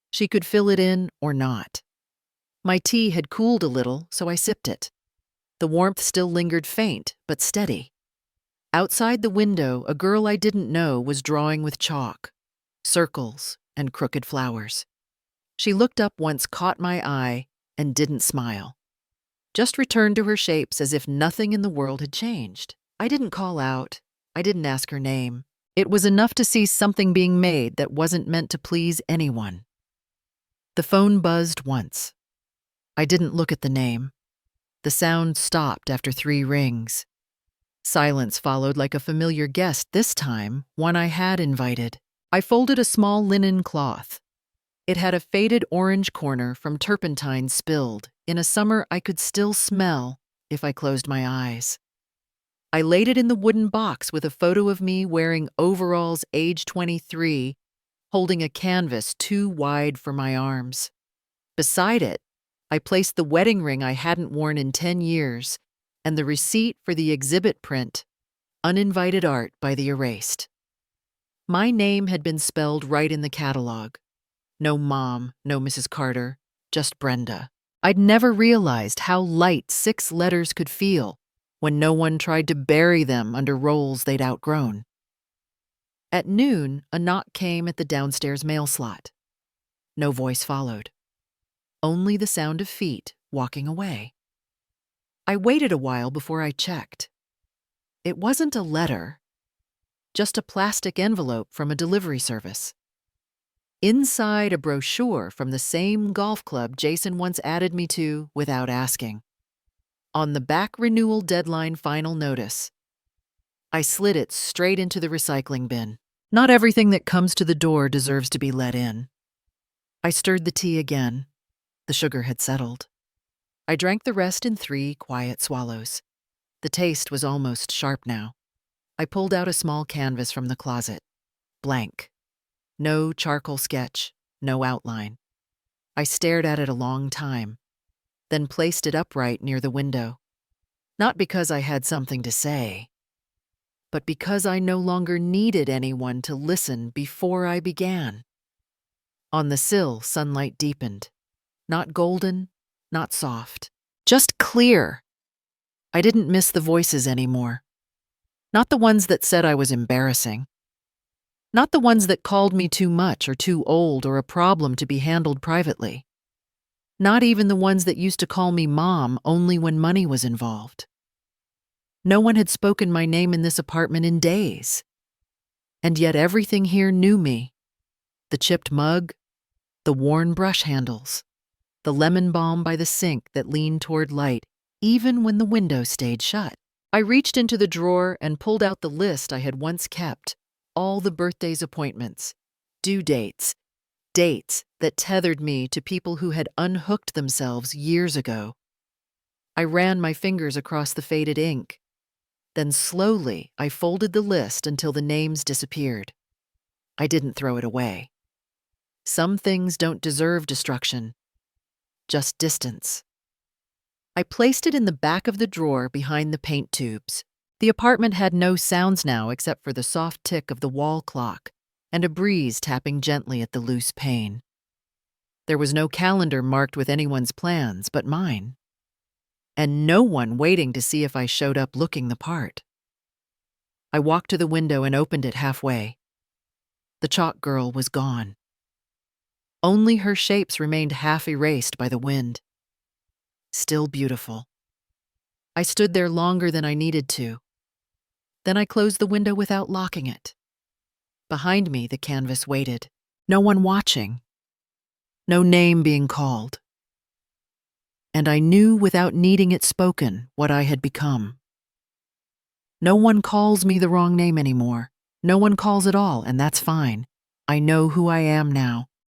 S1: She could fill it in or not. My tea had cooled a little, so I sipped it. The warmth still lingered faint, but steady. Outside the window, a girl I didn't know was drawing with chalk, circles and crooked flowers. She looked up once, caught my eye, and didn't smile. Just returned to her shapes as if nothing in the world had changed. I didn't call out. I didn't ask her name. It was enough to see something being made that wasn't meant to please anyone. The phone buzzed once. I didn't look at the name. The sound stopped after 3 rings. Silence followed like a familiar guest, this time one I had invited. I folded a small linen cloth. It had a faded orange corner from turpentine spilled in a summer I could still smell if I closed my eyes. I laid it in the wooden box with a photo of me wearing overalls age 23, holding a canvas too wide for my arms. Beside it, I placed the wedding ring I hadn't worn in 10 years and the receipt for the exhibit print, Uninvited Art by the Erased. My name had been spelled right in the catalog. No Mom, no Mrs. Carter, just Brenda. I'd never realized how light 6 letters could feel when no one tried to bury them under roles they'd outgrown. At noon, a knock came at the downstairs mail slot. No voice followed. Only the sound of feet walking away. I waited a while before I checked. It wasn't a letter. just a plastic envelope from a delivery service. Inside, a brochure from the same golf club Jason once added me to without asking. On the back, renewal deadline final notice. I slid it straight into the recycling bin. Not everything that comes to the door deserves to be let in. I stirred the tea again. The sugar had settled. I drank the rest in 3 quiet swallows. The taste was almost sharp now. I pulled out a small canvas from the closet. Blank. No charcoal sketch, no outline. I stared at it a long time, then placed it upright near the window. Not because I had something to say, but because I no longer needed anyone to listen before I began. On the sill, sunlight deepened. Not golden, not soft, just clear. I didn't miss the voices anymore. Not the ones that said I was embarrassing. Not the ones that called me too much or too old or a problem to be handled privately. Not even the ones that used to call me mom only when money was involved. No one had spoken my name in this apartment in days. And yet everything here knew me. The chipped mug, the worn brush handles, the lemon balm by the sink that leaned toward light, even when the window stayed shut. I reached into the drawer and pulled out the list I had once kept. All the birthdays, appointments, due dates, dates that tethered me to people who had unhooked themselves years ago. I ran my fingers across the faded ink. Then slowly, I folded the list until the names disappeared. I didn't throw it away. Some things don't deserve destruction, just distance. I placed it in the back of the drawer behind the paint tubes. The apartment had no sounds now except for the soft tick of the wall clock and a breeze tapping gently at the loose pane. There was no calendar marked with anyone's plans but mine, and no one waiting to see if I showed up looking the part. I walked to the window and opened it halfway. The chalk girl was gone. Only her shapes remained half erased by the wind. Still beautiful. I stood there longer than I needed to. Then I closed the window without locking it. Behind me, the canvas waited. No one watching. No name being called. And I knew without needing it spoken what I had become. No one calls me the wrong name anymore. No one calls at all, and that's fine. I know who I am now.